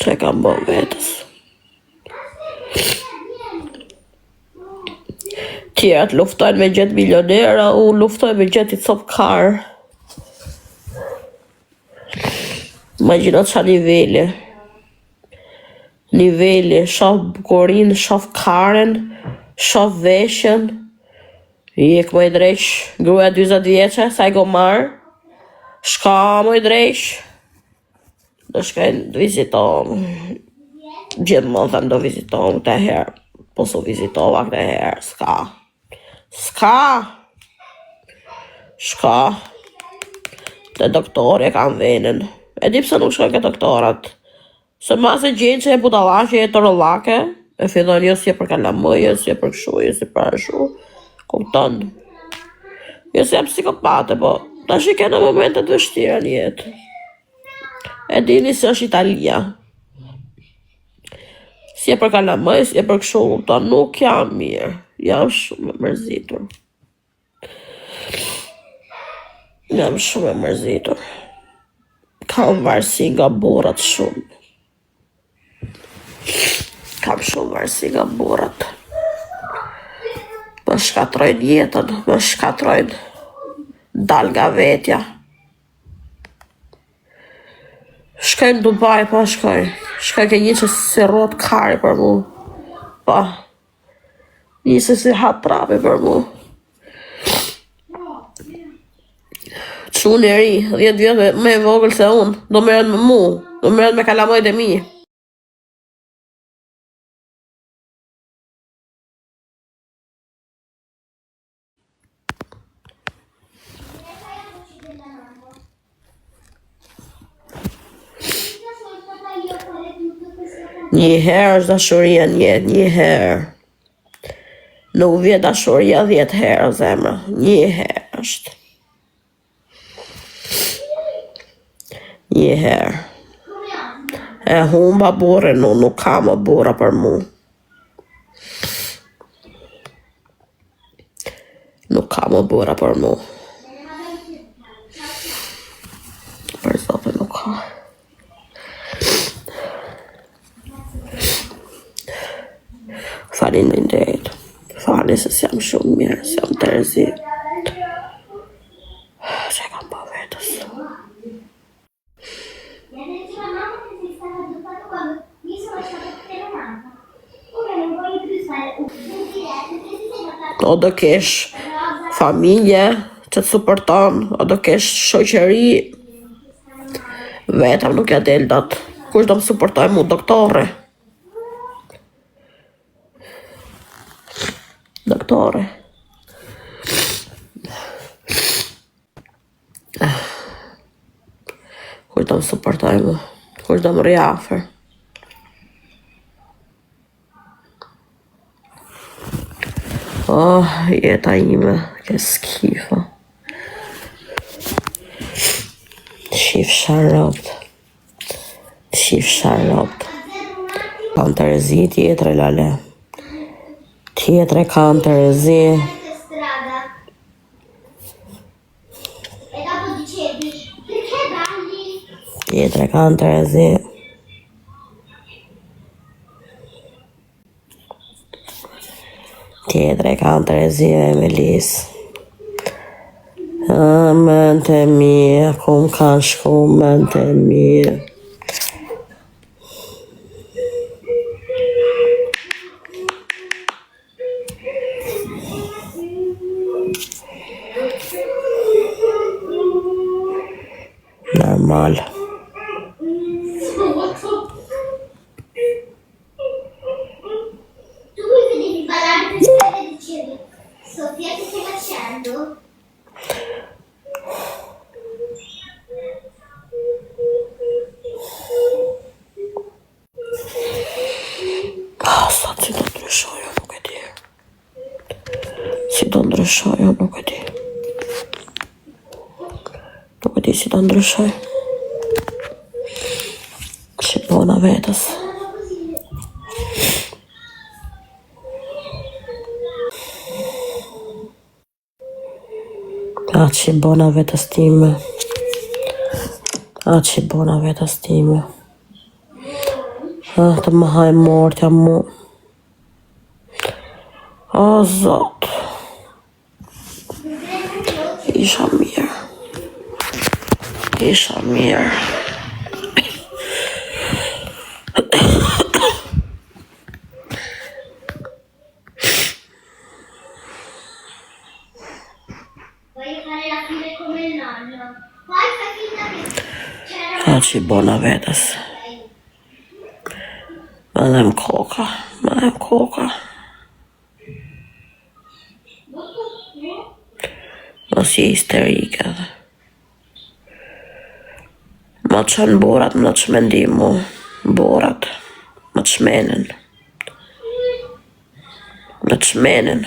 Që e kam bërë vetës. Tjerat luftojnë me gjetë milionera, unë luftoj me gjetë i copkar. Imagjino qa niveli. Shof bukurin, shof karen, shof veshjen. Jek më i dreq, gruja 20 vjeqe, sa i go marë. Shka më i dreq. Do shkajnë të vizitom. Gjithë më thëmë do vizitom të herë. Po su vizitova këtë herë, Shka. Te doktori e kam venën. E di pse nuk shkoj ke doktorat. Se mas e gjenë që e budallaqe e tërëllake, e fillon jo si e për kalamëje, si e për këshu, jo si për ashu. Kupton. Jo si jam psikopate, po ta shi kena momente të vështira në jetë. E dini se është Italia. Si e për kalamëje, si e për këshu, kupton, nuk jam mirë. Jam shumë e mërzitur. Kam varësi nga burrat shumë. Kam shumë varësi nga burrat. Më shkatrojnë jetën, më shkatrojnë. Dal nga vetja. Shkoj në Dubai, po shkoj. Shkoj ke një që si rrot kari për mu. Po. Një që si hat trapi për mu. Unë e ri, 10 vjetë me vogël se unë, do merret me mu, do merret me kalamojt e mi. Një herë është dashuria në jetë, një herë. Nuk vjet dashuria 10 herë, zemra, një herë është. Një herë. E humba burrin, nuk ka më burra për mu. Nuk ka më burra për mu. Për zotin nuk ka. Faleminderit. Fali se s'jam shumë mirë, s'jam të rezi. Që kam pa vetës. O do kesh familje që të suporton, o do kesh shoqëri, vetëm nuk ja del dot. Kush do më suportoj mu, doktore? Kush do më suportoj mu? Kush do më rri Oh, jeta ime, ke skifa. Shif sharropt. Kam të rezi tjetre, lale. Tjetre kam të rezi. Tjetre kam të rezi. Tjetre kam të rezi e Melis. Mën të mi, ku më kanë shku, mën të mi. Normal. Sofia, che stai facendo? Sot si do ndryshoj, nuk e di. Si do ndryshoj, nuk e di. Nuk e di si do ndryshoj. Që bona vetës. Që bona vetës time. Që bona vetës time. Të më haj mortja mu. O, zot. Isha mirë. Isha mirë. Voglio fare la fine come il nonno. Poi fai finta che c'era Facci buona vedes. Madem koka. Madem koka. Mos je histerike edhe. Ma të qënë borat më të shmendim mu. Borat. Më të shmenin. Më të shmenin.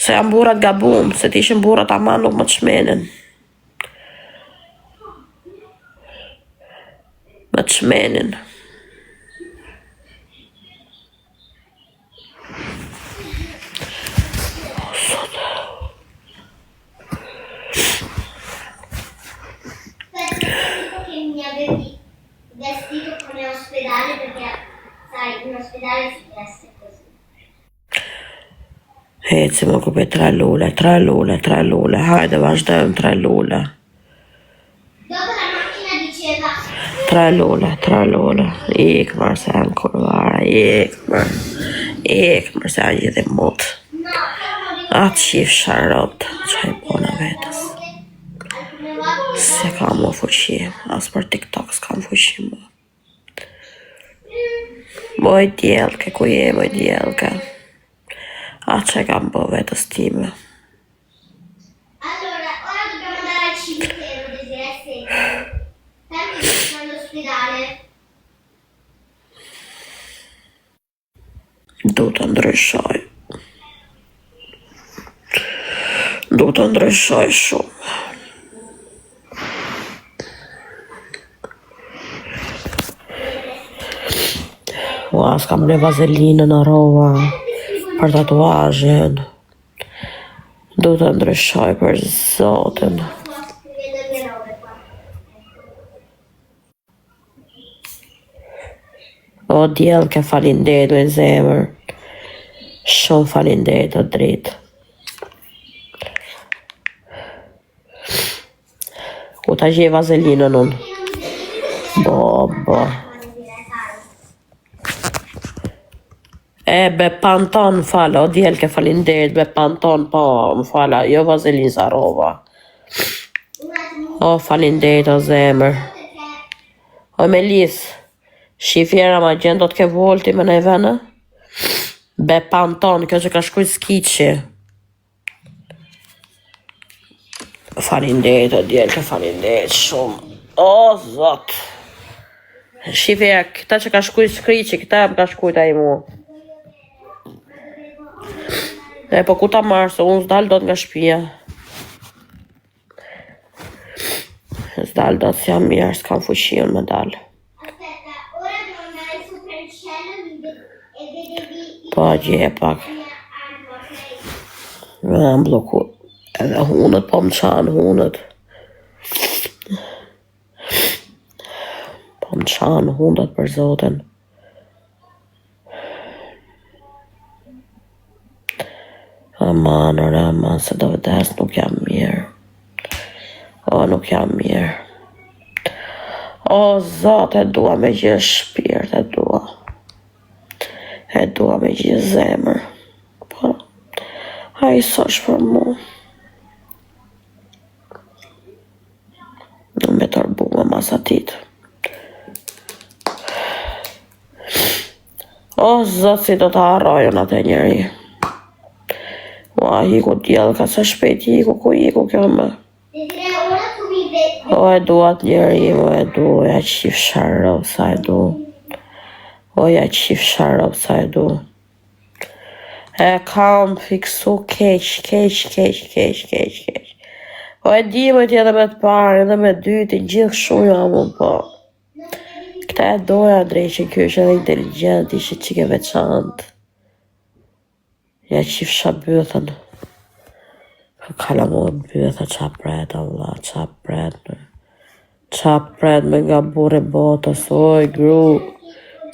Se jam borat gabum, se t'ishin borat ama nuk më të shmenin. Më të shmenin. tipo che mi avevi vestito come in ospedale perché sai, in ospedale si veste così. Heci më kupi 3 lule. Hajde, vazhdojmë 3 lule. Dopo la macchina diceva 3 lule. Ikmër se janë kurvara, ikmër se janë gjithi mut. no, sono Atë qif sharot, që i bona vetës. alcune volte Se ka më fuqi, as për TikTok s'kam fuqi më. Moj djelke, ku je moj djelke? Atë që kam po vetës time. allora, ora dobbiamo andare al cimitero, Desiree, tanto sono all'ospedale. Du të ndryshoj. Du të ndryshoj shumë. Ua, s'kam ble vazelinën në rova për tatuazhin. Du të ndryshoj për zotin. Sto scrivendo le mie robe qua. O djel ke falinderit me zemër. Shumë falinderit o dritë. Ku ta gjej vazelinën unë? Bo. E, be panton fala, o djel ke falinderit, be panton, po, më fala, jo vazelin sa rova. Un attimo O, falinderit o zemër. perché O, Melis, shifjera ma gjend do t'ke volti me ne vene? Be panton, kjo që ka shkuj skiqi. Falinderit o djel, ke falinderit shumë. O, zot. Shifjera, këta që ka shkuj skriqi, këta më ka shkuj ta i mu. E, po ku ta marrë, se unë s'dal do nga shpia. S'dal do të jam mirë, s'kam fuqion me dal. aspetta, ora devo andare sopra il cielo e vedevi Po, gje pak. mia anima, ok? Me jam bloku. Edhe hunët, po më qanë hunët. Po më qanë hunët për zotin. Aman, se do vdes, nuk jam mirë. O, nuk jam mirë. O, zot, e dua me gjithë shpirt, e dua. E dua me gjithë zemër. Po, a i sosh për mu. Në me tërbu me masatit. O, zot, si do të harrojon atë njeri. Ua, hiku djelka, se shpejt hiku, ku hiku kjo me. Desiree, ora tu mi vedi. O, e du atë njeri, o, e du, ja qif sharrob, sa e du. O, ja qif sharrob, sa e du. E kam fiksu keq. O, e di më t'jedhe me të parë, edhe me dytin, gjithë shu jam unë, po. Këta e doja drejqe, kjo është edhe inteligent, ishte qike veçantë. Ja qif shabythën. Kala më bëtha qa bret, Allah, qa bret. Qa pret me nga burri botës, oj gru,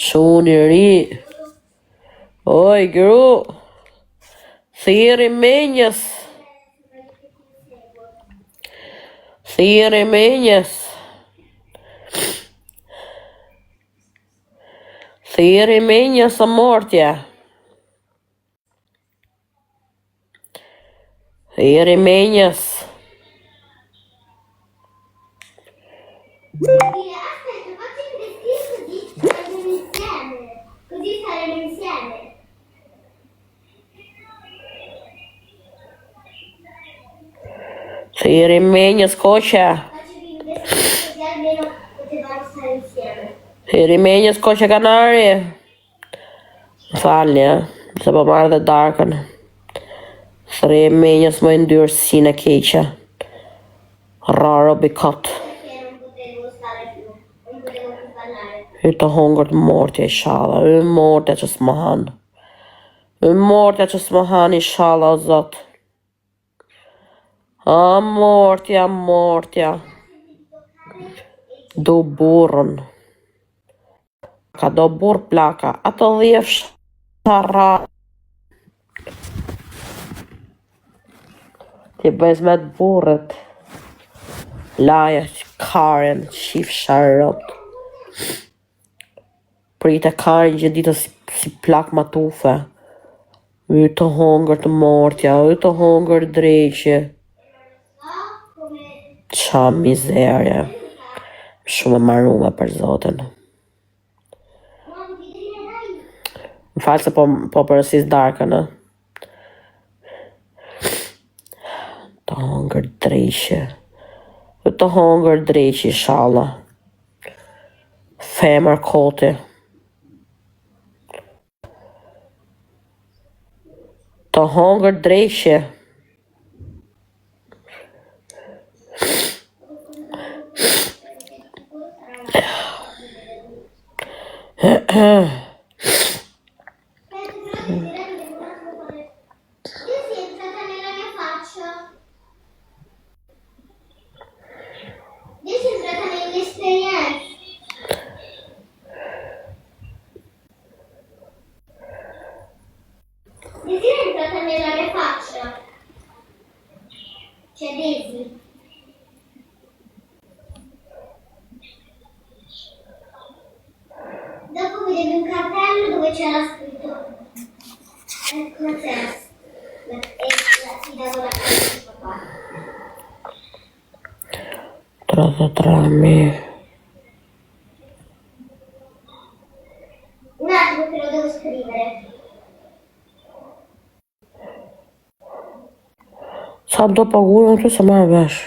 quni ri, oj gru, thiri menjës, thiri menjës, thiri menjës së mortja, thiri menjës. Aspetta, facci il vestito così andiamo insieme. Così saremo insieme. Thiri menjës koqa, Facci il vestito così almeno potevamo stare insieme. thiri menjës koqa kanari. Falni, se po marrë dhe darkën. Thiri menjës më ndyrë si në keqa. Raro bikot. Perché non potevo stare più, non potevo più ballare. Hy të hongër të mortja i shala, hy mortja që s'më hanë. Hy mortja që s'më hanë i shala o zot. A mortja, mortja. Do burën. Ka do burë plaka, ato dhjefsh shara. Ti bëjz me të burët. Laja që karen, shif sharot. Prite karen gjithë ditë si plak matufe. Hy të hongër të mortja, hy të hongër dreqje. Qa mizerje. Shumë e marume për zotin. Më falë se po përësis darkën, e? Të hongër dreqje. Të hongër dreqje, shala. Femër koti. Të hongër dreqje. Nella mia faccia. C'è Daisy. Dopo vedevi un cartello dove c'era scritto la testa e ti davo la carta di papà. 33.000. Un attimo che lo devo scrivere. Sa do paguajnë këtu se marrë vesh.